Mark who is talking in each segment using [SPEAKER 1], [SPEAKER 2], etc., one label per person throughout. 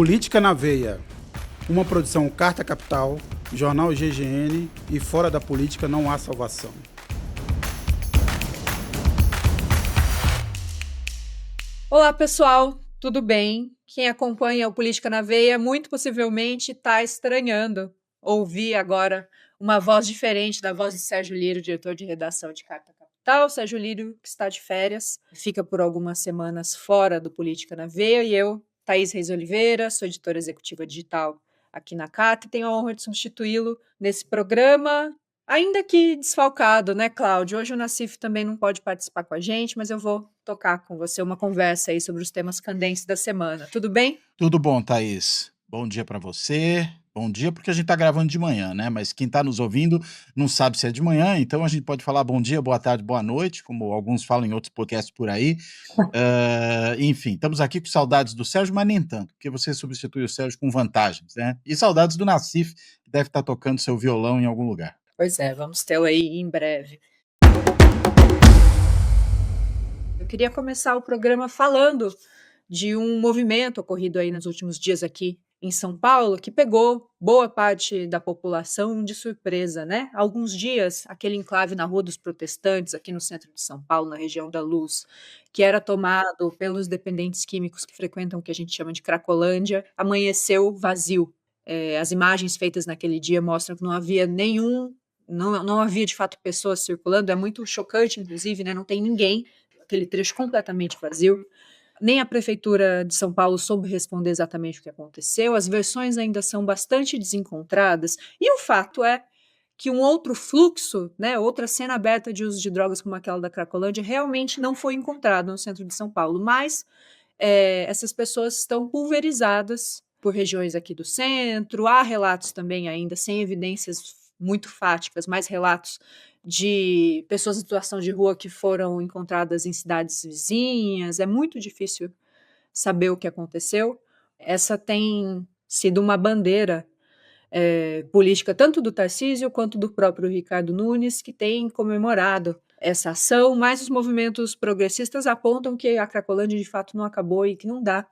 [SPEAKER 1] Política na Veia, uma produção Carta Capital, Jornal GGN e fora da política não há salvação.
[SPEAKER 2] Olá, pessoal, tudo bem? Quem acompanha o Política na Veia muito possivelmente está estranhando ouvir agora uma voz diferente da voz de Sérgio Lírio, diretor de redação de Carta Capital. Sérgio Lírio, que está de férias, fica por algumas semanas fora do Política na Veia, e eu, Thaís Reis Oliveira, sou editora executiva digital aqui na Carta e tenho a honra de substituí-lo nesse programa, ainda que desfalcado, né, Cláudio? Hoje o Nassif também não pode participar com a gente, mas eu vou tocar com você uma conversa aí sobre os temas candentes da semana. Tudo bem?
[SPEAKER 3] Tudo bom, Thaís? Bom dia para você. Bom dia, porque a gente está gravando de manhã, né? Mas quem está nos ouvindo não sabe se é de manhã, então a gente pode falar bom dia, boa tarde, boa noite, como alguns falam em outros podcasts por aí. Enfim, estamos aqui com saudades do Sérgio, mas nem tanto, porque você substitui o Sérgio com vantagens, né? E saudades do Nassif, que deve estar tocando seu violão em algum lugar.
[SPEAKER 2] Pois é, vamos tê-lo aí em breve. Eu queria começar o programa falando de um movimento ocorrido aí nos últimos dias aqui em São Paulo, que pegou boa parte da população de surpresa, né? Há alguns dias, aquele enclave na Rua dos Protestantes, aqui no centro de São Paulo, na região da Luz, que era tomado pelos dependentes químicos que frequentam o que a gente chama de Cracolândia, amanheceu vazio. As imagens feitas naquele dia mostram que não havia não havia de fato pessoas circulando, é muito chocante, inclusive, né? Não tem ninguém, aquele trecho completamente vazio. Nem a Prefeitura de São Paulo soube responder exatamente o que aconteceu, as versões ainda são bastante desencontradas, e o fato é que um outro fluxo, né, outra cena aberta de uso de drogas como aquela da Cracolândia, realmente não foi encontrado no centro de São Paulo, mas essas pessoas estão pulverizadas por regiões aqui do centro, há relatos também ainda, sem evidências muito fáticas, mais relatos de pessoas em situação de rua que foram encontradas em cidades vizinhas. É muito difícil saber o que aconteceu. Essa tem sido uma bandeira política tanto do Tarcísio quanto do próprio Ricardo Nunes, que tem comemorado essa ação, mas os movimentos progressistas apontam que a Cracolândia de fato não acabou e que não dá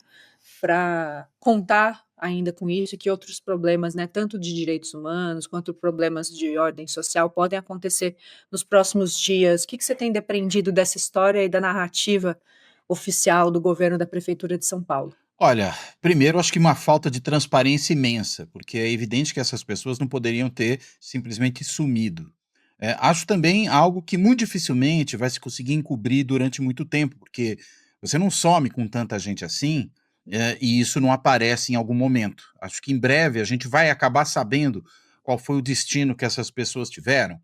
[SPEAKER 2] para contar ainda com isso, e que outros problemas, né, tanto de direitos humanos quanto problemas de ordem social podem acontecer nos próximos dias. O que você tem depreendido dessa história e da narrativa oficial do governo da Prefeitura de São Paulo?
[SPEAKER 3] Olha, primeiro acho que uma falta de transparência imensa, porque é evidente que essas pessoas não poderiam ter simplesmente sumido. Acho também algo que muito dificilmente vai se conseguir encobrir durante muito tempo, porque você não some com tanta gente assim, e isso não aparece em algum momento. Acho que em breve a gente vai acabar sabendo qual foi o destino que essas pessoas tiveram.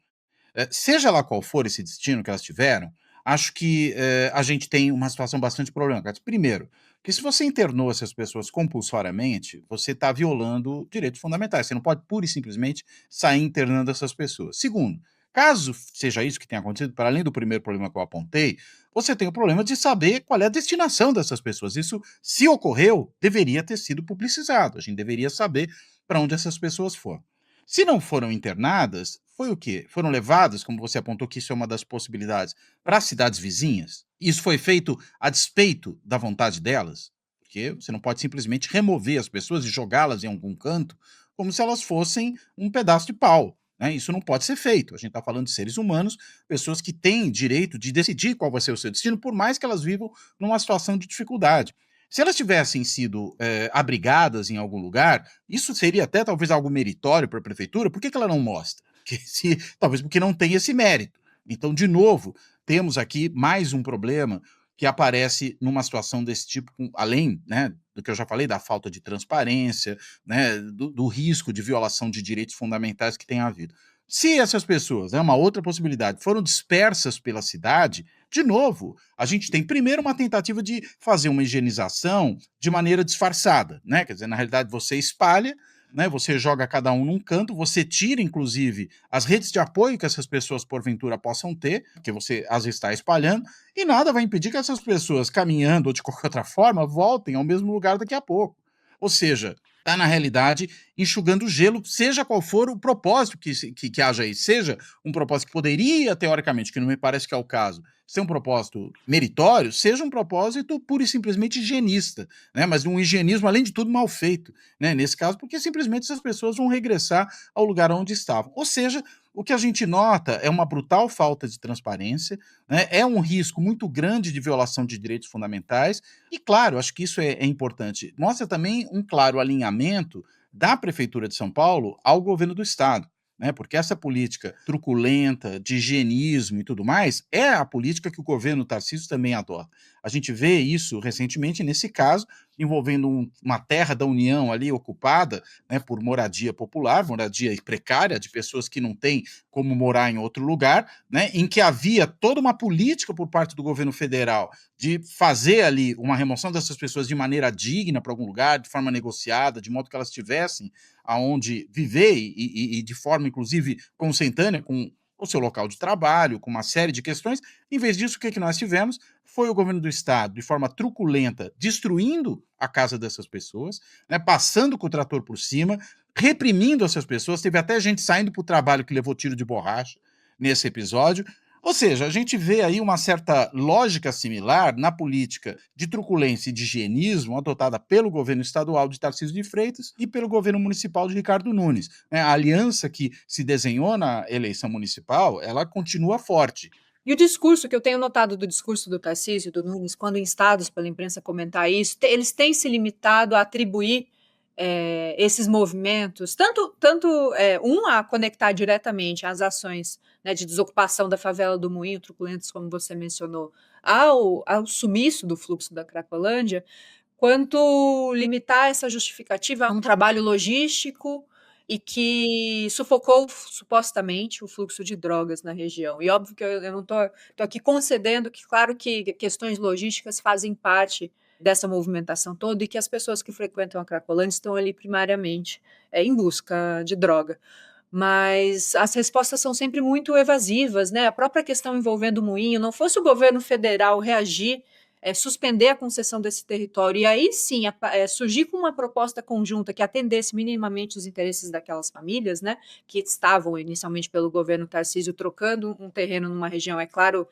[SPEAKER 3] Seja lá qual for esse destino que elas tiveram, acho que a gente tem uma situação bastante problemática. Primeiro, que se você internou essas pessoas compulsoriamente, você está violando direitos fundamentais. Você não pode pura e simplesmente sair internando essas pessoas. Segundo, caso seja isso que tenha acontecido, para além do primeiro problema que eu apontei, você tem o problema de saber qual é a destinação dessas pessoas. Isso, se ocorreu, deveria ter sido publicizado. A gente deveria saber para onde essas pessoas foram. Se não foram internadas, foi o quê? Foram levadas, como você apontou que isso é uma das possibilidades, para cidades vizinhas? Isso foi feito a despeito da vontade delas? Porque você não pode simplesmente remover as pessoas e jogá-las em algum canto como se elas fossem um pedaço de pau, né? Isso não pode ser feito. A gente está falando de seres humanos, pessoas que têm direito de decidir qual vai ser o seu destino, por mais que elas vivam numa situação de dificuldade. Se elas tivessem sido abrigadas em algum lugar, isso seria até talvez algo meritório para a prefeitura. Por que ela não mostra? Talvez porque não tem esse mérito. Então, de novo, temos aqui mais um problema que aparece numa situação desse tipo, além, né, do que eu já falei, da falta de transparência, né, do risco de violação de direitos fundamentais que tem havido. Se essas pessoas, é uma outra possibilidade, foram dispersas pela cidade, de novo, a gente tem primeiro uma tentativa de fazer uma higienização de maneira disfarçada, né? Quer dizer, na realidade você espalha, né? Você joga cada um num canto, você tira, inclusive, as redes de apoio que essas pessoas, porventura, possam ter, porque você às vezes está espalhando, e nada vai impedir que essas pessoas, caminhando ou de qualquer outra forma, voltem ao mesmo lugar daqui a pouco. Ou seja, está, na realidade, enxugando gelo, seja qual for o propósito que haja aí, seja um propósito que poderia, teoricamente, que não me parece que é o caso, ser um propósito meritório, seja um propósito pura e simplesmente higienista, né? Mas um higienismo, além de tudo, mal feito, né? Nesse caso, porque simplesmente essas pessoas vão regressar ao lugar onde estavam. Ou seja, o que a gente nota é uma brutal falta de transparência, né? É um risco muito grande de violação de direitos fundamentais, e claro, acho que isso é importante. Mostra também um claro alinhamento da Prefeitura de São Paulo ao governo do Estado, né? Porque essa política truculenta, de higienismo e tudo mais, é a política que o governo Tarcísio também adota. A gente vê isso recentemente nesse caso, envolvendo uma terra da União ali ocupada, né, por moradia popular, moradia precária, de pessoas que não têm como morar em outro lugar, né, em que havia toda uma política por parte do governo federal de fazer ali uma remoção dessas pessoas de maneira digna para algum lugar, de forma negociada, de modo que elas tivessem aonde viver e de forma, inclusive, consentânea com o seu local de trabalho, com uma série de questões. Em vez disso, o que nós tivemos foi o governo do Estado, de forma truculenta, destruindo a casa dessas pessoas, né, passando com o trator por cima, reprimindo essas pessoas. Teve até gente saindo para o trabalho que levou tiro de borracha nesse episódio. Ou seja, a gente vê aí uma certa lógica similar na política de truculência e de higienismo adotada pelo governo estadual de Tarcísio de Freitas e pelo governo municipal de Ricardo Nunes, né? A aliança que se desenhou na eleição municipal, ela continua forte.
[SPEAKER 2] E o discurso que eu tenho notado do discurso do Tarcísio e do Nunes, quando instados pela imprensa a comentar isso, eles têm se limitado a atribuir esses movimentos, a conectar diretamente as ações, né, de desocupação da favela do Moinho, truculentos, como você mencionou, ao sumiço do fluxo da Cracolândia, quanto limitar essa justificativa a um trabalho logístico e que sufocou supostamente o fluxo de drogas na região. E óbvio que eu não estou aqui concedendo que, claro, que questões logísticas fazem parte dessa movimentação toda e que as pessoas que frequentam a Cracolândia estão ali primariamente em busca de droga. Mas as respostas são sempre muito evasivas, né? A própria questão envolvendo o Moinho, não fosse o governo federal reagir, suspender a concessão desse território e aí sim surgir com uma proposta conjunta que atendesse minimamente os interesses daquelas famílias, né, que estavam inicialmente pelo governo Tarcísio trocando um terreno numa região, é claro,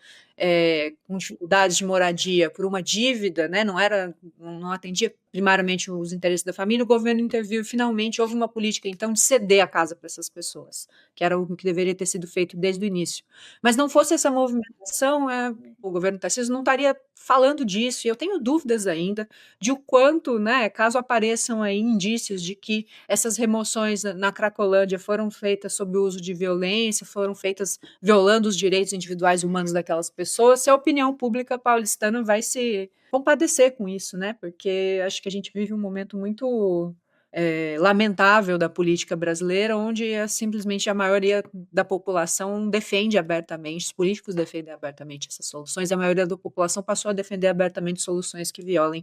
[SPEAKER 2] com dificuldades de moradia por uma dívida, né, não atendia primariamente os interesses da família, o governo interviu e finalmente houve uma política então de ceder a casa para essas pessoas, que era o que deveria ter sido feito desde o início. Mas não fosse essa movimentação, o governo Tarcísio não estaria falando disso, e eu tenho dúvidas ainda de o quanto, né, caso apareçam aí indícios de que essas remoções na Cracolândia foram feitas sob o uso de violência, foram feitas violando os direitos individuais e humanos daquelas pessoas, se a opinião pública paulistana vai se compadecer com isso, né, porque acho que a gente vive um momento muito lamentável da política brasileira, onde simplesmente a maioria da população defende abertamente, os políticos defendem abertamente essas soluções, a maioria da população passou a defender abertamente soluções que violem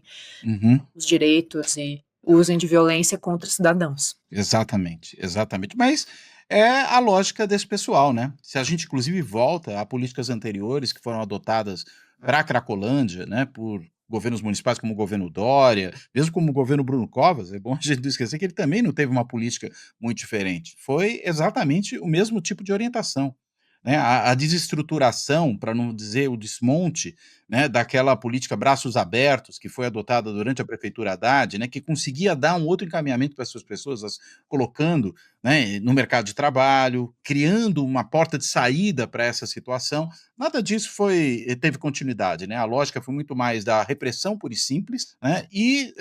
[SPEAKER 2] os direitos e usem de violência contra cidadãos.
[SPEAKER 3] Exatamente, exatamente. Mas é a lógica desse pessoal, né? Se a gente, inclusive, volta a políticas anteriores que foram adotadas para a Cracolândia, né, por governos municipais como o governo Dória, mesmo como o governo Bruno Covas, é bom a gente não esquecer que ele também não teve uma política muito diferente. Foi exatamente o mesmo tipo de orientação, né? A desestruturação, para não dizer o desmonte, né, daquela política braços abertos que foi adotada durante a prefeitura Haddad, né, que conseguia dar um outro encaminhamento para essas pessoas, as colocando, né, no mercado de trabalho, criando uma porta de saída para essa situação. Nada disso teve continuidade, né? A lógica foi muito mais da repressão pura e simples, né, e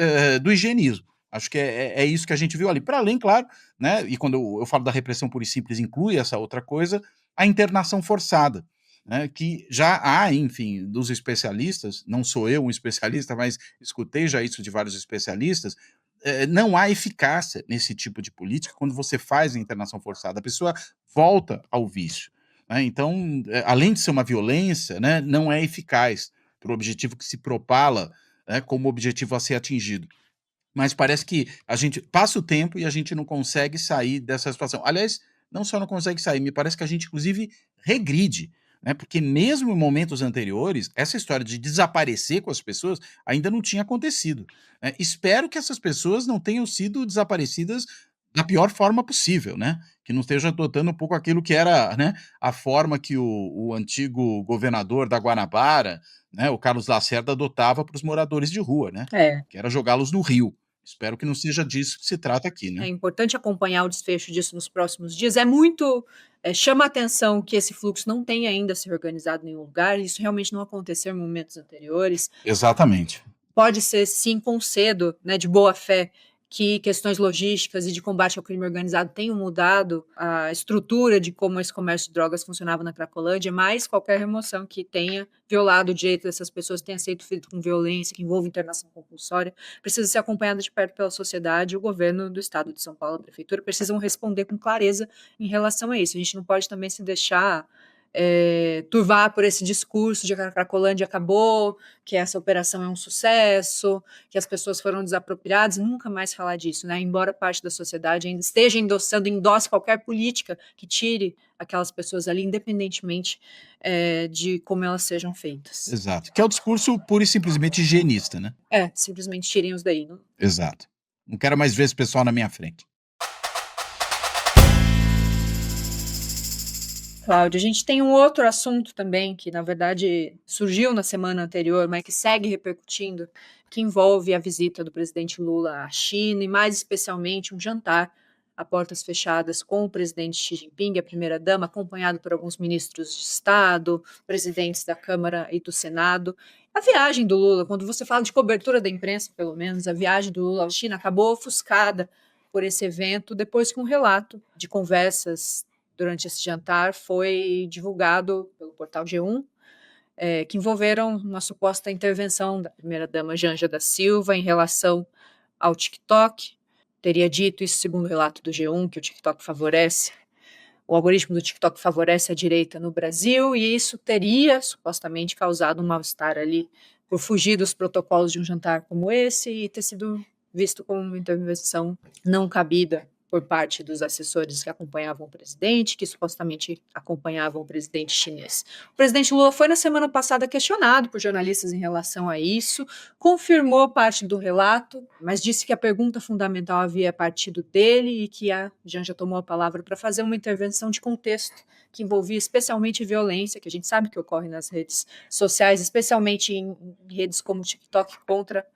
[SPEAKER 3] do higienismo. Acho que é isso que a gente viu ali. Para além, claro, né, e quando eu falo da repressão pura e simples, inclui essa outra coisa, a internação forçada, né, que já há, enfim, dos especialistas, não sou eu um especialista, mas escutei já isso de vários especialistas, não há eficácia nesse tipo de política quando você faz a internação forçada, a pessoa volta ao vício, né? Então, além de ser uma violência, né, não é eficaz para o objetivo que se propala, né, como objetivo a ser atingido. Mas parece que a gente passa o tempo e a gente não consegue sair dessa situação. Aliás, não só não consegue sair, me parece que a gente, inclusive, regride, né? Porque mesmo em momentos anteriores, essa história de desaparecer com as pessoas ainda não tinha acontecido, né? Espero que essas pessoas não tenham sido desaparecidas da pior forma possível, né? Que não esteja adotando um pouco aquilo que era, né, a forma que o antigo governador da Guanabara, né, o Carlos Lacerda, adotava para os moradores de rua, né?
[SPEAKER 2] É.
[SPEAKER 3] Que era jogá-los no rio. Espero que não seja disso que se trata aqui, né?
[SPEAKER 2] É importante acompanhar o desfecho disso nos próximos dias. Chama a atenção que esse fluxo não tenha ainda se organizado em nenhum lugar, isso realmente não aconteceu em momentos anteriores.
[SPEAKER 3] Exatamente.
[SPEAKER 2] Pode ser, sim, concedo, né, de boa fé, que questões logísticas e de combate ao crime organizado tenham mudado a estrutura de como esse comércio de drogas funcionava na Cracolândia, mas qualquer remoção que tenha violado o direito dessas pessoas, tenha sido feito com violência, que envolva internação compulsória, precisa ser acompanhada de perto pela sociedade. O governo do estado de São Paulo, a prefeitura, precisam responder com clareza em relação a isso. A gente não pode também se deixar turvar por esse discurso de que a Cracolândia acabou, que essa operação é um sucesso, que as pessoas foram desapropriadas, nunca mais falar disso, né? Embora parte da sociedade ainda esteja endosse qualquer política que tire aquelas pessoas ali, independentemente de como elas sejam feitas.
[SPEAKER 3] Exato. Que é o discurso pura e simplesmente higienista, né?
[SPEAKER 2] Simplesmente tirem os daí. Não?
[SPEAKER 3] Exato. Não quero mais ver esse pessoal na minha frente.
[SPEAKER 2] Cláudio, a gente tem um outro assunto também que, na verdade, surgiu na semana anterior, mas que segue repercutindo, que envolve a visita do presidente Lula à China e, mais especialmente, um jantar a portas fechadas com o presidente Xi Jinping, a primeira-dama, acompanhado por alguns ministros de Estado, presidentes da Câmara e do Senado. A viagem do Lula, quando você fala de cobertura da imprensa, pelo menos, a viagem do Lula à China acabou ofuscada por esse evento, depois que um relato de conversas durante esse jantar foi divulgado pelo portal G1, que envolveram uma suposta intervenção da primeira-dama Janja da Silva em relação ao TikTok. Teria dito isso, segundo o relato do G1, que o algoritmo do TikTok favorece a direita no Brasil, e isso teria supostamente causado um mal-estar ali por fugir dos protocolos de um jantar como esse e ter sido visto como uma intervenção não cabida por parte dos assessores que acompanhavam o presidente, que supostamente acompanhavam o presidente chinês. O presidente Lula foi na semana passada questionado por jornalistas em relação a isso, confirmou parte do relato, mas disse que a pergunta fundamental havia partido dele e que a Janja tomou a palavra para fazer uma intervenção de contexto que envolvia especialmente violência, que a gente sabe que ocorre nas redes sociais, especialmente em redes como o TikTok, contra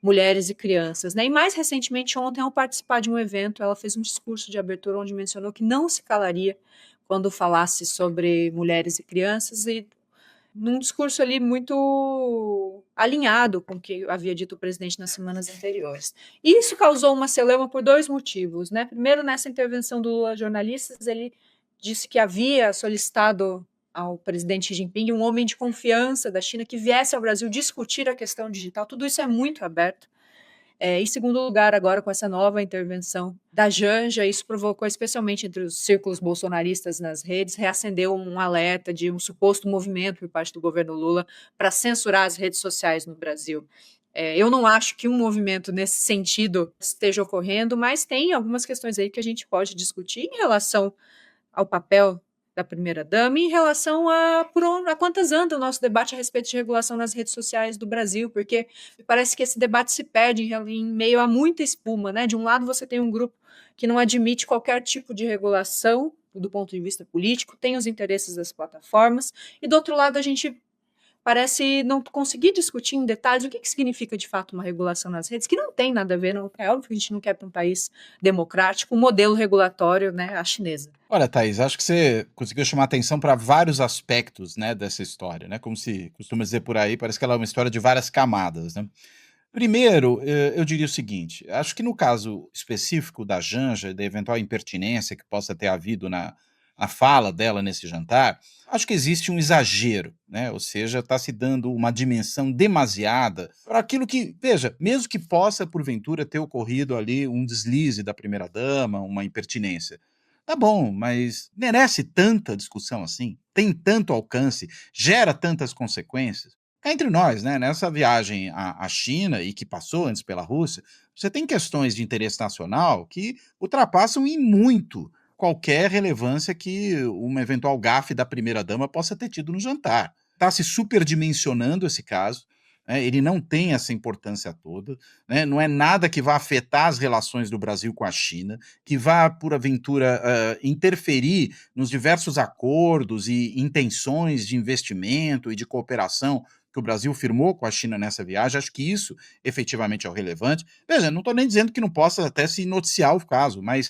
[SPEAKER 2] mulheres e crianças, né? E mais recentemente, ontem, ao participar de um evento, ela fez um discurso de abertura onde mencionou que não se calaria quando falasse sobre mulheres e crianças, e num discurso ali muito alinhado com o que havia dito o presidente nas semanas anteriores. E isso causou uma celeuma por dois motivos, né? Primeiro, nessa intervenção do Lula a jornalistas, ele disse que havia solicitado ao presidente Xi Jinping, um homem de confiança da China, que viesse ao Brasil discutir a questão digital. Tudo isso é muito aberto. Em segundo lugar, agora com essa nova intervenção da Janja, isso provocou, especialmente entre os círculos bolsonaristas nas redes, reacendeu um alerta de um suposto movimento por parte do governo Lula para censurar as redes sociais no Brasil. Eu não acho que um movimento nesse sentido esteja ocorrendo, mas tem algumas questões aí que a gente pode discutir em relação ao papel da primeira-dama, em relação a quantas anda o nosso debate a respeito de regulação nas redes sociais do Brasil, porque parece que esse debate se perde em meio a muita espuma, né? De um lado você tem um grupo que não admite qualquer tipo de regulação do ponto de vista político, tem os interesses das plataformas, e do outro lado a gente parece não conseguir discutir em detalhes o que significa de fato uma regulação nas redes, que não tem nada a ver, não, é óbvio que a gente não quer para um país democrático um modelo regulatório, né, a chinesa.
[SPEAKER 3] Olha, Thaís, acho que você conseguiu chamar atenção para vários aspectos, né, dessa história, né? Como se costuma dizer por aí, parece que ela é uma história de várias camadas, né? Primeiro, eu diria o seguinte: acho que no caso específico da Janja, da eventual impertinência que possa ter havido na fala dela nesse jantar, acho que existe um exagero, né? Ou seja, está se dando uma dimensão demasiada para aquilo que, veja, mesmo que possa, porventura, ter ocorrido ali um deslize da primeira-dama, uma impertinência. Tá bom, mas merece tanta discussão assim? Tem tanto alcance? Gera tantas consequências? Cá entre nós, né? Nessa viagem à China e que passou antes pela Rússia, você tem questões de interesse nacional que ultrapassam em muito qualquer relevância que uma eventual gafe da primeira-dama possa ter tido no jantar. Está se superdimensionando esse caso, né, ele não tem essa importância toda, né, não é nada que vá afetar as relações do Brasil com a China, que vá, por aventura, interferir nos diversos acordos e intenções de investimento e de cooperação que o Brasil firmou com a China nessa viagem. Acho que isso efetivamente é o relevante. Veja, não estou nem dizendo que não possa até se noticiar o caso, mas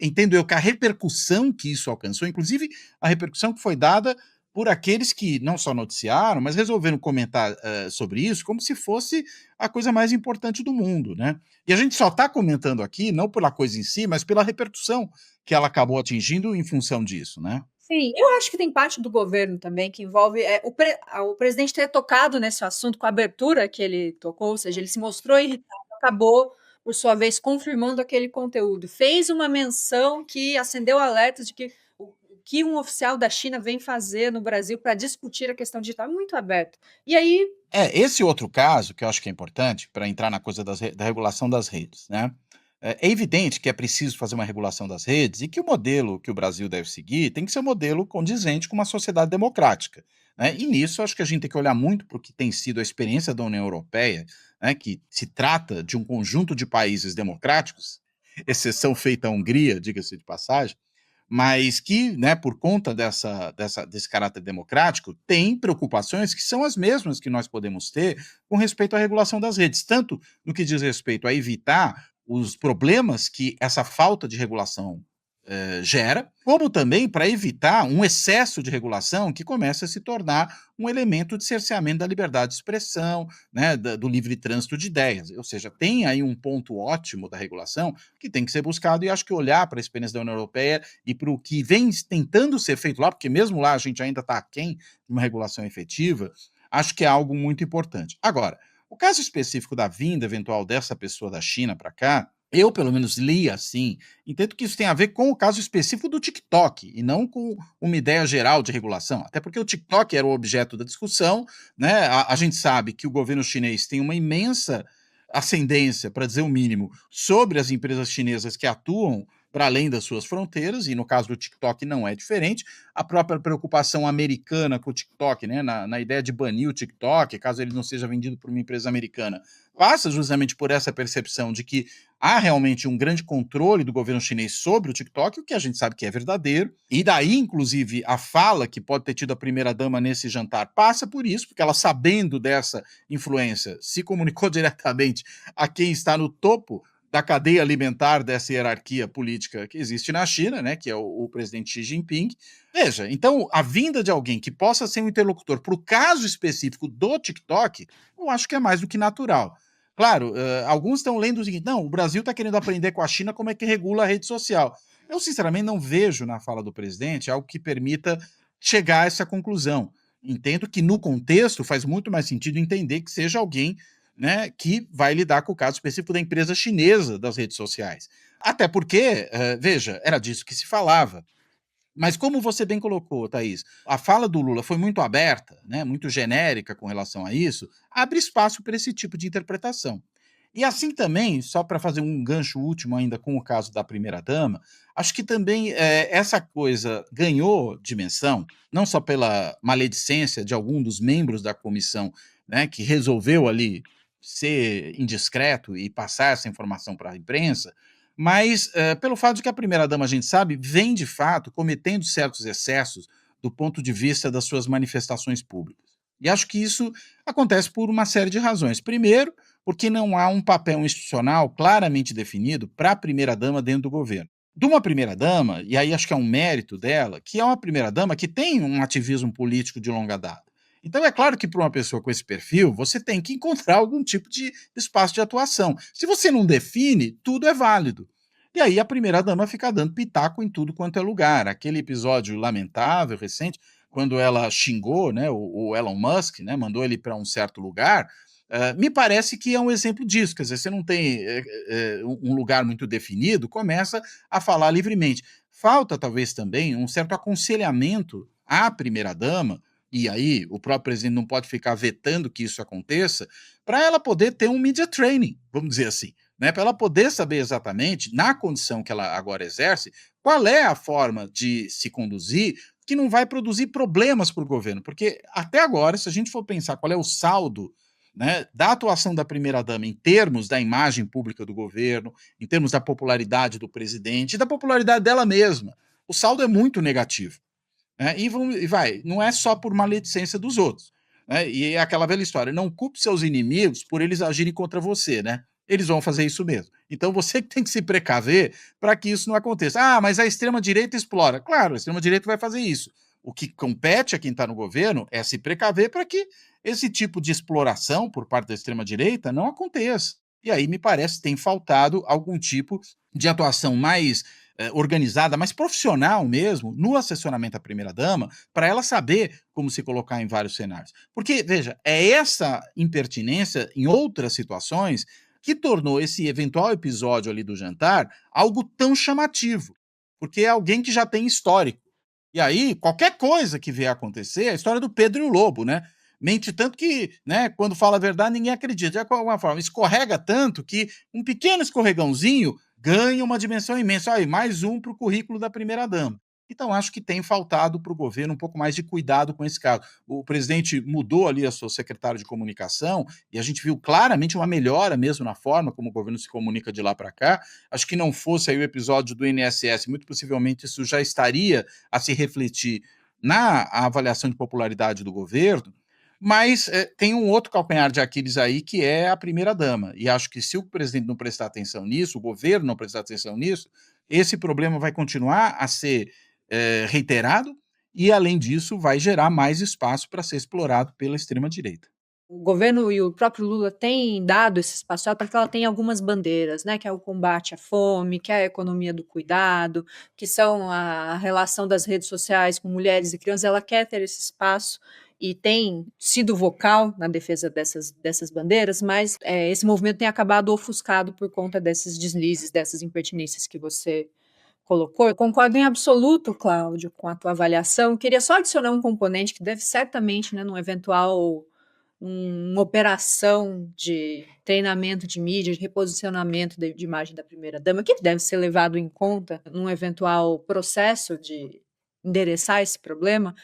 [SPEAKER 3] entendo eu que a repercussão que isso alcançou, inclusive a repercussão que foi dada por aqueles que não só noticiaram, mas resolveram comentar sobre isso como se fosse a coisa mais importante do mundo, né? E a gente só está comentando aqui, não pela coisa em si, mas pela repercussão que ela acabou atingindo em função disso, né?
[SPEAKER 2] Sim, eu acho que tem parte do governo também que envolve o presidente ter tocado nesse assunto com a abertura que ele tocou, ou seja, ele se mostrou irritado, acabou, por sua vez, confirmando aquele conteúdo. Fez uma menção que acendeu alertas de que o que um oficial da China vem fazer no Brasil para discutir a questão digital é muito aberto. E aí,
[SPEAKER 3] Esse outro caso, que eu acho que é importante para entrar na coisa da regulação das redes, né? É evidente que é preciso fazer uma regulação das redes e que o modelo que o Brasil deve seguir tem que ser um modelo condizente com uma sociedade democrática, né? E nisso acho que a gente tem que olhar muito para o que tem sido a experiência da União Europeia, né, que se trata de um conjunto de países democráticos, exceção feita a Hungria, diga-se de passagem, mas que, né, por conta desse caráter democrático, tem preocupações que são as mesmas que nós podemos ter com respeito à regulação das redes, tanto no que diz respeito a evitar os problemas que essa falta de regulação gera, como também para evitar um excesso de regulação que começa a se tornar um elemento de cerceamento da liberdade de expressão, né, do livre trânsito de ideias. Ou seja, tem aí um ponto ótimo da regulação que tem que ser buscado, e acho que olhar para a experiência da União Europeia e para o que vem tentando ser feito lá, porque mesmo lá a gente ainda está aquém de uma regulação efetiva, acho que é algo muito importante. Agora, o caso específico da vinda eventual dessa pessoa da China para cá, eu, pelo menos, li assim, entendo que isso tem a ver com o caso específico do TikTok e não com uma ideia geral de regulação, até porque o TikTok era o objeto da discussão, né? A gente sabe que o governo chinês tem uma imensa ascendência, para dizer o mínimo, sobre as empresas chinesas que atuam para além das suas fronteiras, e no caso do TikTok não é diferente. A própria preocupação americana com o TikTok, né, na ideia de banir o TikTok, caso ele não seja vendido por uma empresa americana, passa justamente por essa percepção de que há realmente um grande controle do governo chinês sobre o TikTok, o que a gente sabe que é verdadeiro, e daí, inclusive, a fala que pode ter tido a primeira-dama nesse jantar passa por isso, porque ela, sabendo dessa influência, se comunicou diretamente a quem está no topo da cadeia alimentar dessa hierarquia política que existe na China, né, que é o presidente Xi Jinping. Veja, então, a vinda de alguém que possa ser um interlocutor para o caso específico do TikTok, eu acho que é mais do que natural. Claro, alguns estão lendo o seguinte: não, o Brasil está querendo aprender com a China como é que regula a rede social. Eu, sinceramente, não vejo na fala do presidente algo que permita chegar a essa conclusão. Entendo que, no contexto, faz muito mais sentido entender que seja alguém, né, que vai lidar com o caso específico da empresa chinesa das redes sociais. Até porque, veja, era disso que se falava. Mas como você bem colocou, Thaís, a fala do Lula foi muito aberta, né, muito genérica com relação a isso, abre espaço para esse tipo de interpretação. E assim também, só para fazer um gancho último ainda com o caso da primeira-dama, acho que também essa coisa ganhou dimensão, não só pela maledicência de algum dos membros da comissão, né, que resolveu ali ser indiscreto e passar essa informação para a imprensa, mas pelo fato de que a primeira-dama, a gente sabe, vem de fato cometendo certos excessos do ponto de vista das suas manifestações públicas. E acho que isso acontece por uma série de razões. Primeiro, porque não há um papel institucional claramente definido para a primeira-dama dentro do governo. De uma primeira-dama, e aí acho que é um mérito dela, que é uma primeira-dama que tem um ativismo político de longa data. Então é claro que para uma pessoa com esse perfil, você tem que encontrar algum tipo de espaço de atuação. Se você não define, tudo é válido. E aí a primeira-dama fica dando pitaco em tudo quanto é lugar. Aquele episódio lamentável, recente, quando ela xingou, né, o Elon Musk, né, mandou ele para um certo lugar, me parece que é um exemplo disso. Quer dizer, você não tem um lugar muito definido, começa a falar livremente. Falta talvez também um certo aconselhamento à primeira-dama, e aí o próprio presidente não pode ficar vetando que isso aconteça, para ela poder ter um media training, vamos dizer assim, né, para ela poder saber exatamente, na condição que ela agora exerce, qual é a forma de se conduzir que não vai produzir problemas para o governo. Porque até agora, se a gente for pensar qual é o saldo né, da atuação da primeira-dama em termos da imagem pública do governo, em termos da popularidade do presidente e da popularidade dela mesma. O saldo é muito negativo. Né? Não é só por maledicência dos outros. Né? E é aquela velha história: não culpe seus inimigos por eles agirem contra você, né? Eles vão fazer isso mesmo. Então você que tem que se precaver para que isso não aconteça. Ah, mas a extrema-direita explora. Claro, a extrema-direita vai fazer isso. O que compete a quem está no governo é se precaver para que esse tipo de exploração por parte da extrema-direita não aconteça. E aí me parece que tem faltado algum tipo de atuação mais organizada, mais profissional mesmo, no assessoramento à primeira-dama, para ela saber como se colocar em vários cenários. Porque, veja, é essa impertinência em outras situações que tornou esse eventual episódio ali do jantar algo tão chamativo. Porque é alguém que já tem histórico. E aí, qualquer coisa que vier a acontecer, é a história do Pedro e o Lobo, né? Mente tanto que, né, quando fala a verdade, ninguém acredita. De alguma forma, escorrega tanto que um pequeno escorregãozinho ganha uma dimensão imensa. Aí, mais um para o currículo da primeira-dama. Então, acho que tem faltado para o governo um pouco mais de cuidado com esse caso. O presidente mudou ali a sua secretária de comunicação e a gente viu claramente uma melhora mesmo na forma como o governo se comunica de lá para cá. Acho que não fosse aí o episódio do INSS, muito possivelmente isso já estaria a se refletir na avaliação de popularidade do governo. Mas tem um outro calcanhar de Aquiles aí, que é a primeira-dama. E acho que se o presidente não prestar atenção nisso, o governo não prestar atenção nisso, esse problema vai continuar a ser reiterado e, além disso, vai gerar mais espaço para ser explorado pela extrema-direita.
[SPEAKER 2] O governo e o próprio Lula têm dado esse espaço para que ela tenha algumas bandeiras, né? Que é o combate à fome, que é a economia do cuidado, que são a relação das redes sociais com mulheres e crianças. Ela quer ter esse espaço e tem sido vocal na defesa dessas bandeiras, mas esse movimento tem acabado ofuscado por conta desses deslizes, dessas impertinências que você colocou. Eu concordo em absoluto, Cláudio, com a tua avaliação. Eu queria só adicionar um componente que deve certamente, né, num eventual uma operação de treinamento de mídia, de reposicionamento de imagem da primeira-dama, que deve ser levado em conta num eventual processo de endereçar esse problema,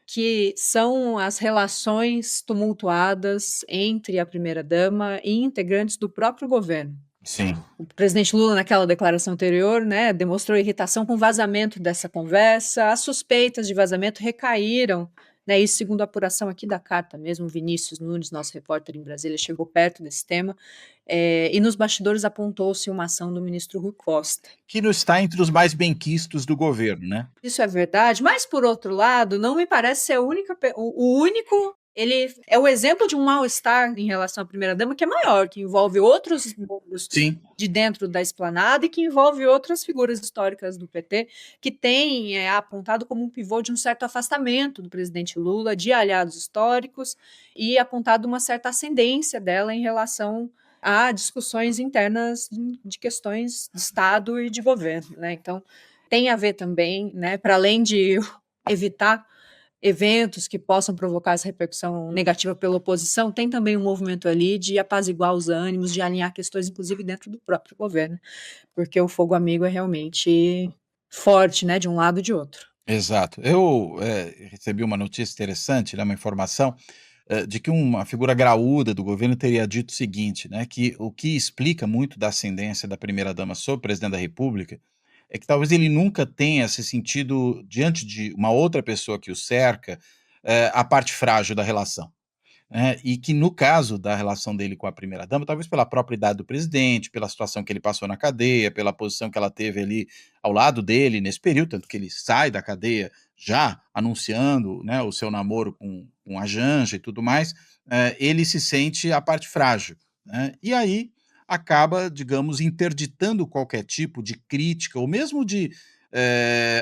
[SPEAKER 2] que são as relações tumultuadas entre a primeira-dama e integrantes do próprio governo.
[SPEAKER 3] Sim.
[SPEAKER 2] O presidente Lula, naquela declaração anterior, né, demonstrou irritação com o vazamento dessa conversa. As suspeitas de vazamento recaíram, né, isso segundo a apuração aqui da carta mesmo. Vinícius Nunes, nosso repórter em Brasília, chegou perto desse tema, e nos bastidores apontou-se uma ação do ministro Rui Costa.
[SPEAKER 3] Que não está entre os mais benquistos do governo, né?
[SPEAKER 2] Isso é verdade, mas por outro lado, não me parece ser o único. Ele é o exemplo de um mal-estar em relação à primeira-dama que é maior, que envolve outros membros de dentro da esplanada e que envolve outras figuras históricas do PT que têm apontado como um pivô de um certo afastamento do presidente Lula, de aliados históricos, e apontado uma certa ascendência dela em relação a discussões internas de questões de Estado e de governo, né? Então, tem a ver também, né, para além de evitar eventos que possam provocar essa repercussão negativa pela oposição, tem também um movimento ali de apaziguar os ânimos, de alinhar questões, inclusive dentro do próprio governo, porque o fogo amigo é realmente forte, né, de um lado e de outro.
[SPEAKER 3] Exato. Eu recebi uma notícia interessante, né, uma informação, de que uma figura graúda do governo teria dito o seguinte, né, que o que explica muito da ascendência da primeira-dama sobre o presidente da República é que talvez ele nunca tenha se sentido, diante de uma outra pessoa que o cerca, a parte frágil da relação. Né? E que no caso da relação dele com a primeira-dama, talvez pela própria idade do presidente, pela situação que ele passou na cadeia, pela posição que ela teve ali ao lado dele nesse período, tanto que ele sai da cadeia já anunciando, né, o seu namoro com a Janja e tudo mais, ele se sente a parte frágil. Né? E aí acaba, digamos, interditando qualquer tipo de crítica, ou mesmo de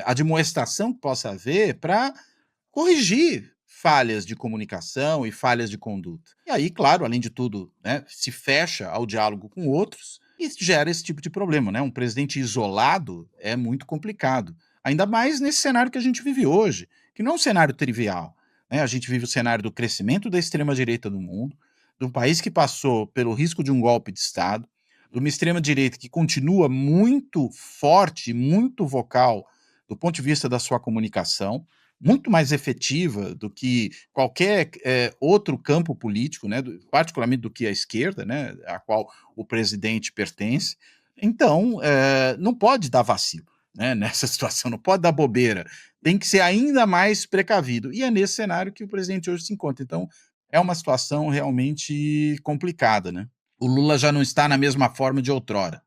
[SPEAKER 3] admoestação que possa haver, para corrigir falhas de comunicação e falhas de conduta. E aí, claro, além de tudo, né, se fecha ao diálogo com outros e gera esse tipo de problema. Né? Um presidente isolado é muito complicado, ainda mais nesse cenário que a gente vive hoje, que não é um cenário trivial. Né? A gente vive o cenário do crescimento da extrema-direita no mundo, de um país que passou pelo risco de um golpe de Estado, de uma extrema-direita que continua muito forte, muito vocal do ponto de vista da sua comunicação, muito mais efetiva do que qualquer outro campo político, né, particularmente do que a esquerda, né, a qual o presidente pertence. Então, não pode dar vacilo, né, nessa situação, não pode dar bobeira, tem que ser ainda mais precavido. E é nesse cenário que o presidente hoje se encontra. Então, é uma situação realmente complicada, né? O Lula já não está na mesma forma de outrora.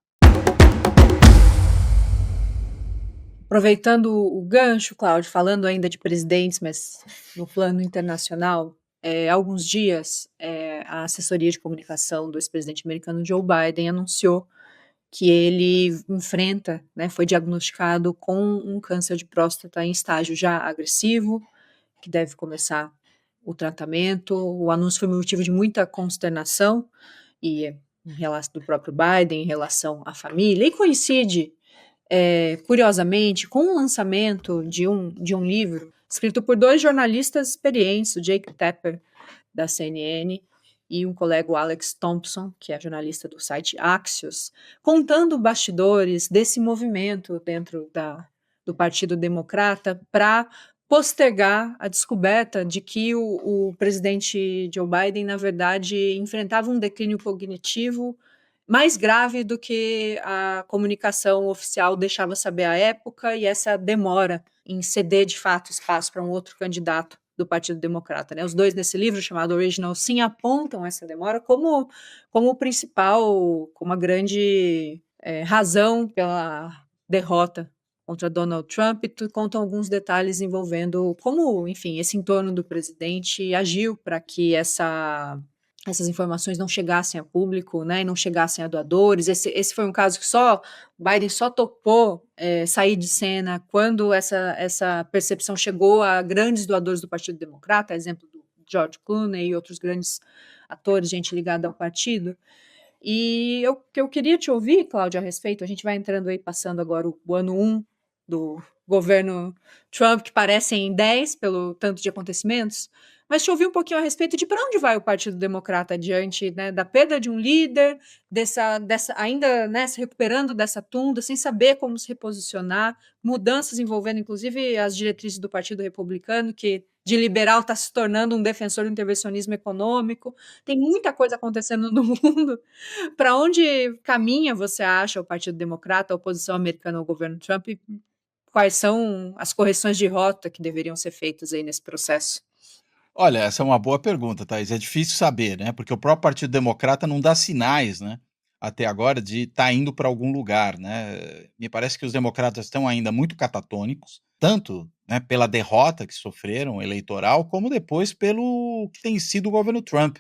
[SPEAKER 2] Aproveitando o gancho, Cláudio, falando ainda de presidentes, mas no plano internacional, há alguns dias a assessoria de comunicação do ex-presidente americano Joe Biden anunciou que ele enfrenta, né, foi diagnosticado com um câncer de próstata em estágio já agressivo, que deve começar o tratamento. O anúncio foi motivo de muita consternação e em relação do próprio Biden em relação à família, e coincide curiosamente, com o lançamento de um livro escrito por dois jornalistas experientes, o Jake Tapper, da CNN, e um colega, o Alex Thompson, que é jornalista do site Axios, contando bastidores desse movimento dentro do Partido Democrata para postergar a descoberta de que o presidente Joe Biden, na verdade, enfrentava um declínio cognitivo mais grave do que a comunicação oficial deixava saber à época, e essa demora em ceder de fato espaço para um outro candidato do Partido Democrata, né? Os dois nesse livro chamado Original Sin apontam essa demora como o principal, como a grande razão pela derrota contra Donald Trump, e contam alguns detalhes envolvendo como, enfim, esse entorno do presidente agiu para que essas informações não chegassem a público, né, e não chegassem a doadores. Esse foi um caso que Biden só topou sair de cena quando essa percepção chegou a grandes doadores do Partido Democrata, exemplo do George Clooney e outros grandes atores, gente ligada ao partido. E eu queria te ouvir, Cláudia, a respeito. A gente vai entrando aí, passando agora o ano 1 do governo Trump, que parecem 10 pelo tanto de acontecimentos, mas te ouvir um pouquinho a respeito de para onde vai o Partido Democrata diante, né, da perda de um líder, ainda, né, se recuperando dessa tunda, sem saber como se reposicionar, mudanças envolvendo inclusive as diretrizes do Partido Republicano, que de liberal está se tornando um defensor do intervencionismo econômico. Tem muita coisa acontecendo no mundo. Para onde caminha, você acha, o Partido Democrata, a oposição americana ao governo Trump? E quais são as correções de rota que deveriam ser feitas aí nesse processo?
[SPEAKER 3] Olha, essa é uma boa pergunta, Thaís. É difícil saber, né? Porque o próprio Partido Democrata não dá sinais, né? Até agora de estar indo para algum lugar, né? Me parece que os democratas estão ainda muito catatônicos, tanto, né, pela derrota que sofreram eleitoral, como depois pelo que tem sido o governo Trump.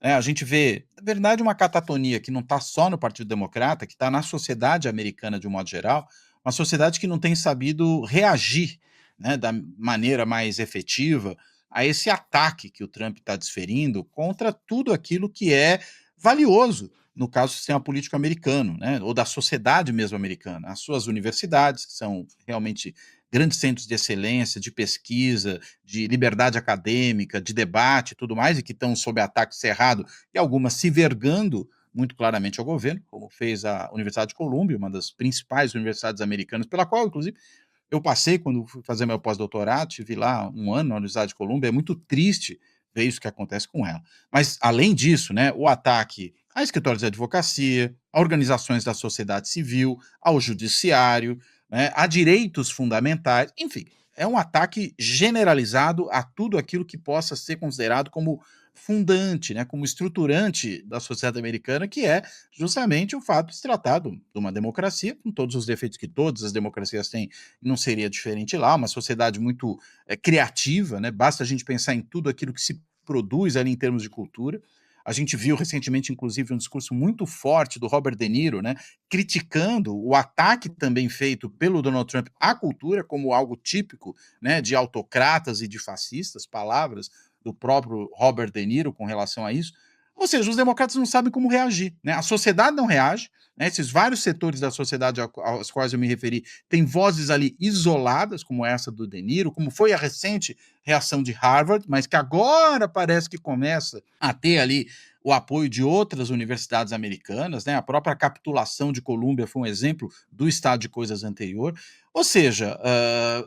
[SPEAKER 3] Né? A gente vê, na verdade, uma catatonia que não está só no Partido Democrata, que está na sociedade americana de um modo geral, uma sociedade que não tem sabido reagir, né, da maneira mais efetiva a esse ataque que o Trump está desferindo contra tudo aquilo que é valioso no caso do sistema político americano, né, ou da sociedade mesmo americana. As suas universidades, que são realmente grandes centros de excelência, de pesquisa, de liberdade acadêmica, de debate e tudo mais, e que estão sob ataque cerrado, e algumas se vergando muito claramente ao governo, como fez a Universidade de Columbia, uma das principais universidades americanas, pela qual, inclusive, eu passei quando fui fazer meu pós-doutorado, tive lá um ano na Universidade de Columbia, é muito triste ver isso que acontece com ela. Mas, além disso, né, o ataque a escritórios de advocacia, a organizações da sociedade civil, ao judiciário, né, a direitos fundamentais, enfim, é um ataque generalizado a tudo aquilo que possa ser considerado como fundante, né, como estruturante da sociedade americana, que é justamente o fato de se tratar de uma democracia, com todos os defeitos que todas as democracias têm, não seria diferente lá, uma sociedade muito criativa, né, basta a gente pensar em tudo aquilo que se produz ali em termos de cultura. A gente viu recentemente, inclusive, um discurso muito forte do Robert De Niro, né, criticando o ataque também feito pelo Donald Trump à cultura como algo típico, né, de autocratas e de fascistas, palavras do próprio Robert De Niro com relação a isso. Ou seja, os democratas não sabem como reagir, né? A sociedade não reage, né? Esses vários setores da sociedade aos quais eu me referi têm vozes ali isoladas, como essa do De Niro, como foi a recente reação de Harvard, mas que agora parece que começa a ter ali o apoio de outras universidades americanas, né? A própria capitulação de Colômbia foi um exemplo do estado de coisas anterior. Ou seja,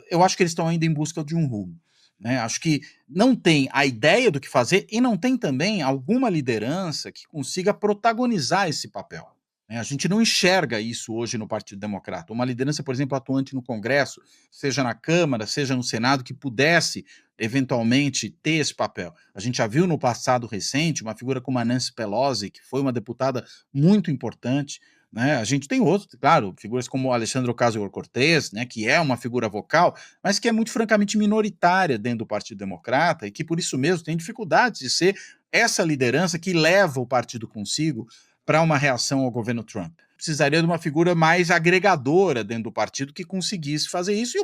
[SPEAKER 3] eu acho que eles estão ainda em busca de um rumo. né? Acho que não tem a ideia do que fazer e não tem também alguma liderança que consiga protagonizar esse papel, né? A gente não enxerga isso hoje no Partido Democrata. Uma liderança, por exemplo, atuante no Congresso, seja na Câmara, seja no Senado, que pudesse eventualmente ter esse papel. A gente já viu no passado recente uma figura como a Nancy Pelosi, que foi uma deputada muito importante, né? A gente tem outros, claro, figuras como o Alexandre Ocasio-Cortez, né, que é uma figura vocal, mas que é muito francamente minoritária dentro do Partido Democrata e que por isso mesmo tem dificuldades de ser essa liderança que leva o partido consigo para uma reação ao governo Trump. Precisaria de uma figura mais agregadora dentro do partido que conseguisse fazer isso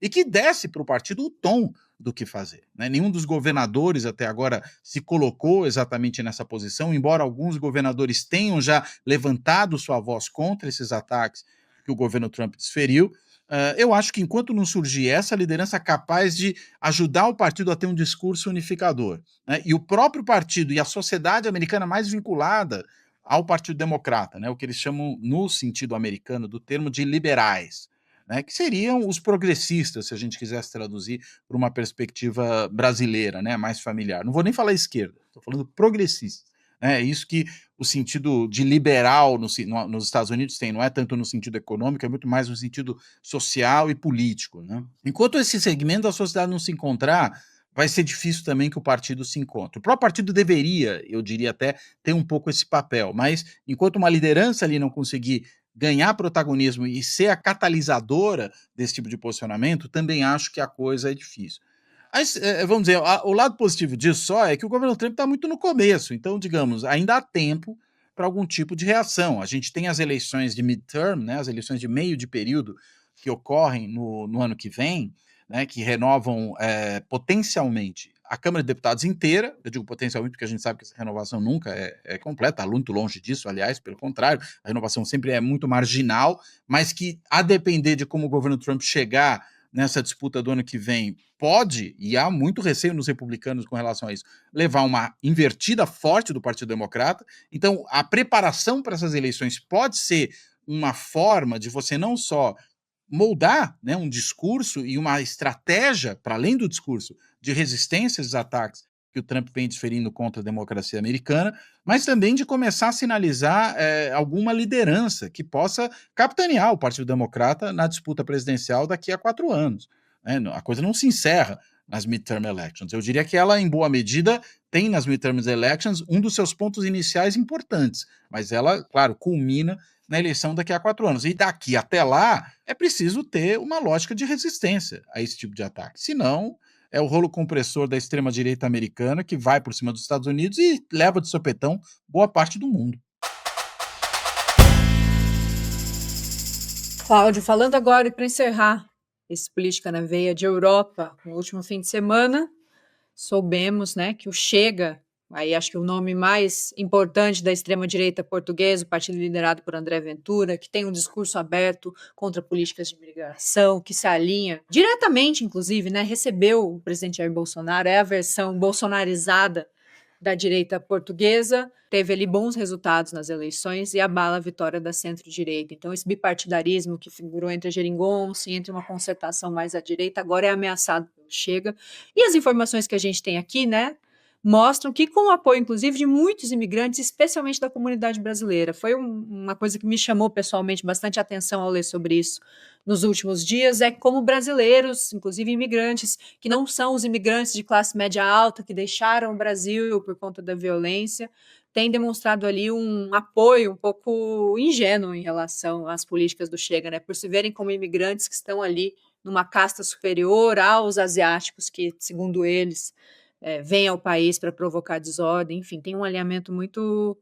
[SPEAKER 3] e que desse para o partido o tom do que fazer, né? Nenhum dos governadores até agora se colocou exatamente nessa posição, embora alguns governadores tenham já levantado sua voz contra esses ataques que o governo Trump desferiu. Eu acho que enquanto não surgir essa liderança capaz de ajudar o partido a ter um discurso unificador, né, e o próprio partido e a sociedade americana mais vinculada ao Partido Democrata, né, o que eles chamam, no sentido americano, do termo de liberais, né, que seriam os progressistas, se a gente quisesse traduzir para uma perspectiva brasileira, né, mais familiar. Não vou nem falar esquerda, estou falando progressistas. É isso que o sentido de liberal nos Estados Unidos tem, não é tanto no sentido econômico, é muito mais no sentido social e político, né? Enquanto esse segmento da sociedade não se encontrar, vai ser difícil também que o partido se encontre. O próprio partido deveria, eu diria até, ter um pouco esse papel, mas enquanto uma liderança ali não conseguir ganhar protagonismo e ser a catalisadora desse tipo de posicionamento, também acho que a coisa é difícil. Mas, vamos dizer, o lado positivo disso só é que o governo Trump está muito no começo, então, digamos, ainda há tempo para algum tipo de reação. A gente tem as eleições de midterm, né, as eleições de meio de período que ocorrem no ano que vem, né, que renovam potencialmente a Câmara de Deputados inteira. Eu digo potencialmente porque a gente sabe que essa renovação nunca é completa, está muito longe disso, aliás, pelo contrário, a renovação sempre é muito marginal, mas que, a depender de como o governo Trump chegar nessa disputa do ano que vem, pode, e há muito receio nos republicanos com relação a isso, levar uma invertida forte do Partido Democrata. Então, a preparação para essas eleições pode ser uma forma de você não só moldar, né, um discurso e uma estratégia, para além do discurso, de resistência aos ataques que o Trump vem desferindo contra a democracia americana, mas também de começar a sinalizar alguma liderança que possa capitanear o Partido Democrata na disputa presidencial daqui a 4 anos. Né? A coisa não se encerra nas midterm elections. Eu diria que ela, em boa medida, tem nas midterm elections um dos seus pontos iniciais importantes, mas ela, claro, culmina na eleição daqui a 4 anos. E daqui até lá, é preciso ter uma lógica de resistência a esse tipo de ataque. Senão, é o rolo compressor da extrema-direita americana que vai por cima dos Estados Unidos e leva de sopetão boa parte do mundo.
[SPEAKER 2] Cláudio, falando agora para encerrar esse Política na Veia de Europa, no último fim de semana, soubemos, né, que o Chega, aí acho que o nome mais importante da extrema-direita portuguesa, o partido liderado por André Ventura, que tem um discurso aberto contra políticas de imigração, que se alinha diretamente, inclusive, né, recebeu o presidente Jair Bolsonaro, é a versão bolsonarizada da direita portuguesa, teve ali bons resultados nas eleições e abala a vitória da centro-direita. Então, esse bipartidarismo que figurou entre a geringonça e entre uma concertação mais à direita, agora é ameaçado pelo Chega. E as informações que a gente tem aqui, né, mostram que, com o apoio, inclusive, de muitos imigrantes, especialmente da comunidade brasileira, foi uma coisa que me chamou pessoalmente bastante atenção ao ler sobre isso nos últimos dias, é como brasileiros, inclusive imigrantes, que não são os imigrantes de classe média alta, que deixaram o Brasil por conta da violência, têm demonstrado ali um apoio um pouco ingênuo em relação às políticas do Chega, né, por se verem como imigrantes que estão ali numa casta superior aos asiáticos que, segundo eles, vem ao país para provocar desordem. Enfim, tem um alinhamento muito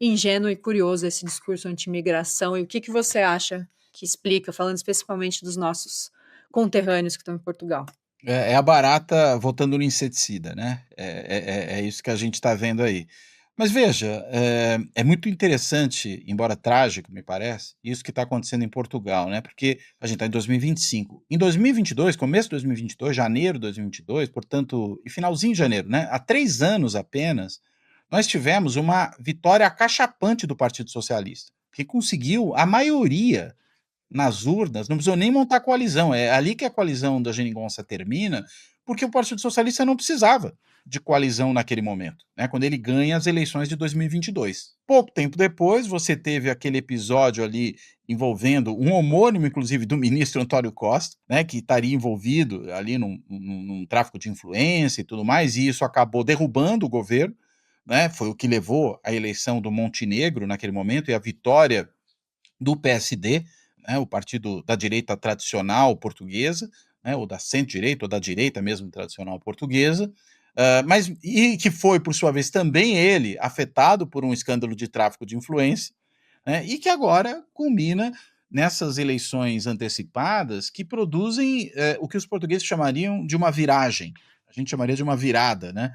[SPEAKER 2] ingênuo e curioso esse discurso anti-imigração. E o que você acha que explica, falando especificamente dos nossos conterrâneos que estão em Portugal?
[SPEAKER 3] É a barata votando no inseticida, né? É isso que a gente está vendo aí. Mas veja, é muito interessante, embora trágico, me parece, isso que está acontecendo em Portugal, né? Porque a gente está em 2025. Em 2022, começo de 2022, janeiro de 2022, portanto, e finalzinho de janeiro, né? Há 3 anos apenas, nós tivemos uma vitória acachapante do Partido Socialista, que conseguiu a maioria nas urnas, não precisou nem montar coalizão, é ali que a coalizão da geringonça termina, porque o Partido Socialista não precisava de coalizão naquele momento, né, quando ele ganha as eleições de 2022. Pouco tempo depois, você teve aquele episódio ali envolvendo um homônimo, inclusive, do ministro Antônio Costa, né, que estaria envolvido ali num tráfico de influência e tudo mais, e isso acabou derrubando o governo, né, foi o que levou à eleição do Montenegro naquele momento e à vitória do PSD, né, o partido da direita tradicional portuguesa, né, ou da centro-direita, ou da direita mesmo tradicional portuguesa, mas e que foi, por sua vez, também ele afetado por um escândalo de tráfico de influência, né, e que agora culmina nessas eleições antecipadas que produzem o que os portugueses chamariam de uma viragem. A gente chamaria de uma virada, né?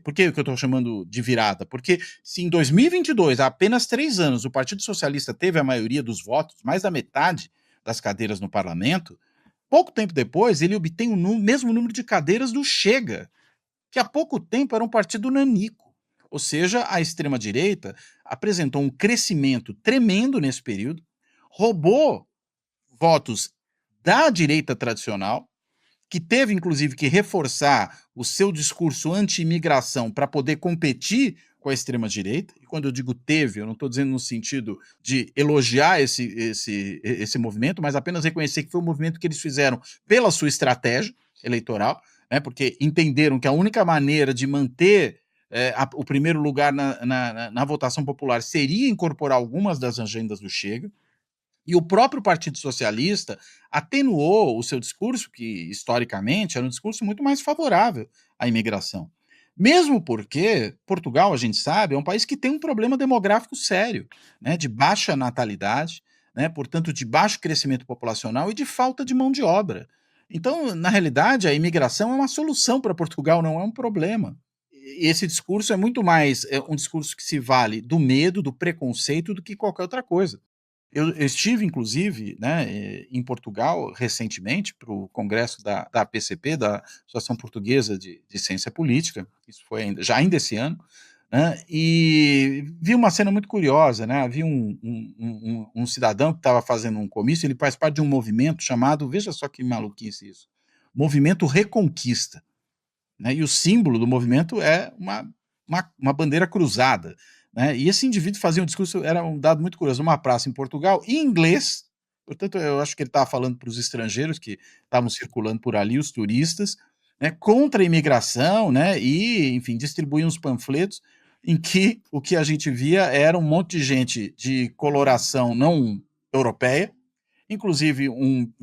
[SPEAKER 3] Por que eu estou chamando de virada? Porque se em 2022, há apenas 3 anos, o Partido Socialista teve a maioria dos votos, mais da metade das cadeiras no parlamento, pouco tempo depois ele obtém o mesmo número de cadeiras do Chega, que há pouco tempo era um partido nanico. Ou seja, a extrema-direita apresentou um crescimento tremendo nesse período, roubou votos da direita tradicional, que teve inclusive que reforçar o seu discurso anti-imigração para poder competir com a extrema-direita. E quando eu digo teve, eu não estou dizendo no sentido de elogiar esse movimento, mas apenas reconhecer que foi um movimento que eles fizeram pela sua estratégia eleitoral, né, porque entenderam que a única maneira de manter o primeiro lugar na votação popular seria incorporar algumas das agendas do Chega. E o próprio Partido Socialista atenuou o seu discurso, que historicamente era um discurso muito mais favorável à imigração. Mesmo porque Portugal, a gente sabe, é um país que tem um problema demográfico sério, né, de baixa natalidade, né, portanto, de baixo crescimento populacional e de falta de mão de obra. Então, na realidade, a imigração é uma solução para Portugal, não é um problema. E esse discurso é muito mais um discurso que se vale do medo, do preconceito, do que qualquer outra coisa. Eu estive, inclusive, né, em Portugal recentemente para o congresso da APCP, da Associação Portuguesa de Ciência Política, isso foi ainda esse ano, né, e vi uma cena muito curiosa, né, havia um cidadão que estava fazendo um comício, ele faz parte de um movimento chamado, veja só que maluquice isso, Movimento Reconquista, né, e o símbolo do movimento é uma bandeira cruzada, né, e esse indivíduo fazia um discurso, era um dado muito curioso, numa praça em Portugal, em inglês, portanto eu acho que ele estava falando para os estrangeiros que estavam circulando por ali, os turistas, né, contra a imigração, né, e, enfim, distribuía uns panfletos em que o que a gente via era um monte de gente de coloração não europeia, inclusive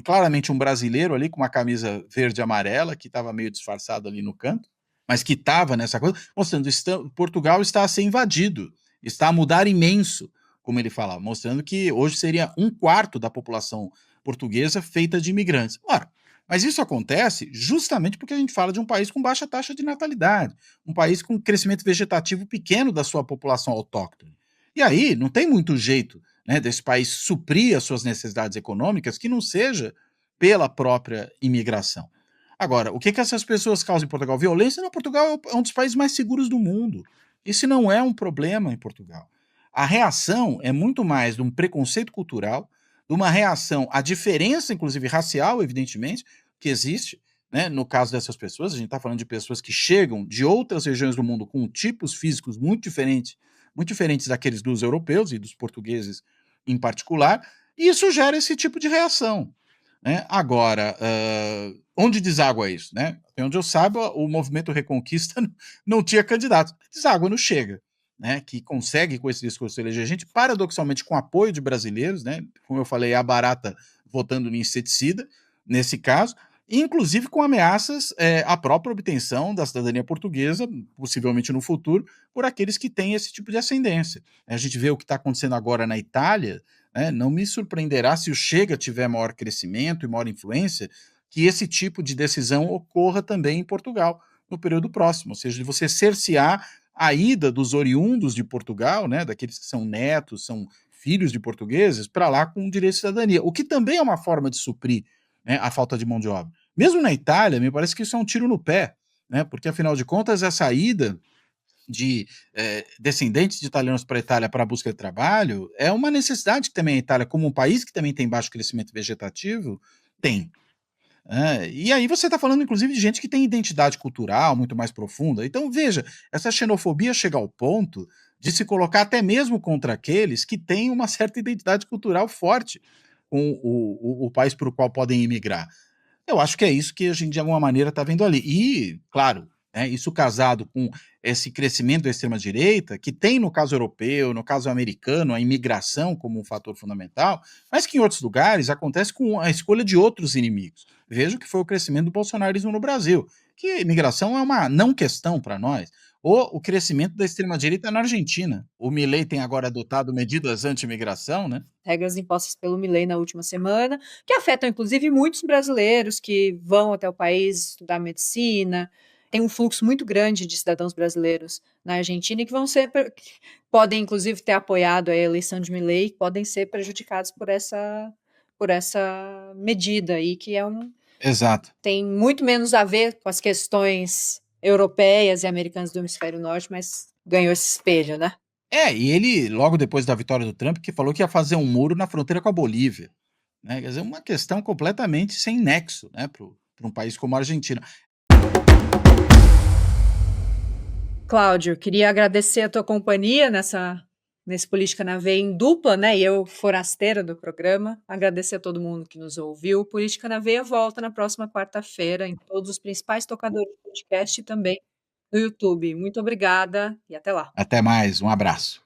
[SPEAKER 3] claramente um brasileiro ali com uma camisa verde e amarela, que estava meio disfarçado ali no canto, mas que estava nessa coisa, mostrando que Portugal está a ser invadido, está a mudar imenso, como ele falava, mostrando que hoje seria 1/4 da população portuguesa feita de imigrantes. Ora, mas isso acontece justamente porque a gente fala de um país com baixa taxa de natalidade, um país com crescimento vegetativo pequeno da sua população autóctone. E aí não tem muito jeito, né, desse país suprir as suas necessidades econômicas que não seja pela própria imigração. Agora, o que essas pessoas causam em Portugal? Violência? Não, Portugal é um dos países mais seguros do mundo. Isso não é um problema em Portugal. A reação é muito mais de um preconceito cultural, de uma reação à diferença, inclusive racial, evidentemente, que existe, né, no caso dessas pessoas. A gente está falando de pessoas que chegam de outras regiões do mundo com tipos físicos muito diferentes daqueles dos europeus e dos portugueses em particular, e isso gera esse tipo de reação, né? Agora, onde deságua isso, né? Até onde eu saiba, o movimento Reconquista não tinha candidato. Deságua no Chega, né? Que consegue, com esse discurso, eleger gente, paradoxalmente, com apoio de brasileiros, né? Como eu falei, a barata votando no inseticida, nesse caso, inclusive com ameaças à própria obtenção da cidadania portuguesa, possivelmente no futuro, por aqueles que têm esse tipo de ascendência. A gente vê o que está acontecendo agora na Itália, né, não me surpreenderá se o Chega tiver maior crescimento e maior influência, que esse tipo de decisão ocorra também em Portugal, no período próximo, ou seja, de você cercear a ida dos oriundos de Portugal, né, daqueles que são netos, são filhos de portugueses, para lá com direito de cidadania, o que também é uma forma de suprir, né, a falta de mão de obra. Mesmo na Itália, me parece que isso é um tiro no pé, né, porque afinal de contas a saída de descendentes de italianos para a Itália para a busca de trabalho é uma necessidade que também a Itália, como um país que também tem baixo crescimento vegetativo, tem. E aí você está falando, inclusive, de gente que tem identidade cultural muito mais profunda. Então, veja, essa xenofobia chega ao ponto de se colocar até mesmo contra aqueles que têm uma certa identidade cultural forte com o país para o qual podem imigrar. Eu acho que é isso que a gente, de alguma maneira, está vendo ali. E, claro, né, isso casado com esse crescimento da extrema-direita, que tem no caso europeu, no caso americano, a imigração como um fator fundamental, mas que em outros lugares acontece com a escolha de outros inimigos. Veja o que foi o crescimento do bolsonarismo no Brasil, que a imigração é uma não questão para nós. Ou o crescimento da extrema-direita na Argentina. O Milei tem agora adotado medidas anti-imigração, né?
[SPEAKER 2] Regras impostas pelo Milei na última semana, que afetam inclusive muitos brasileiros que vão até o país estudar medicina. Tem um fluxo muito grande de cidadãos brasileiros na Argentina e que podem inclusive ter apoiado a eleição de Milei, podem ser prejudicados por essa medida aí, que
[SPEAKER 3] Exato.
[SPEAKER 2] tem muito menos a ver com as questões europeias e americanas do hemisfério norte, mas ganhou esse espelho, né?
[SPEAKER 3] E ele, logo depois da vitória do Trump, que falou que ia fazer um muro na fronteira com a Bolívia. Né? Quer dizer, uma questão completamente sem nexo, né, para um país como a Argentina.
[SPEAKER 2] Cláudio, queria agradecer a tua companhia nesse Política na Veia em dupla, né? E eu, forasteira do programa. Agradecer a todo mundo que nos ouviu. Política na Veia volta na próxima quarta-feira em todos os principais tocadores de podcast e também no YouTube. Muito obrigada e até lá.
[SPEAKER 3] Até mais, um abraço.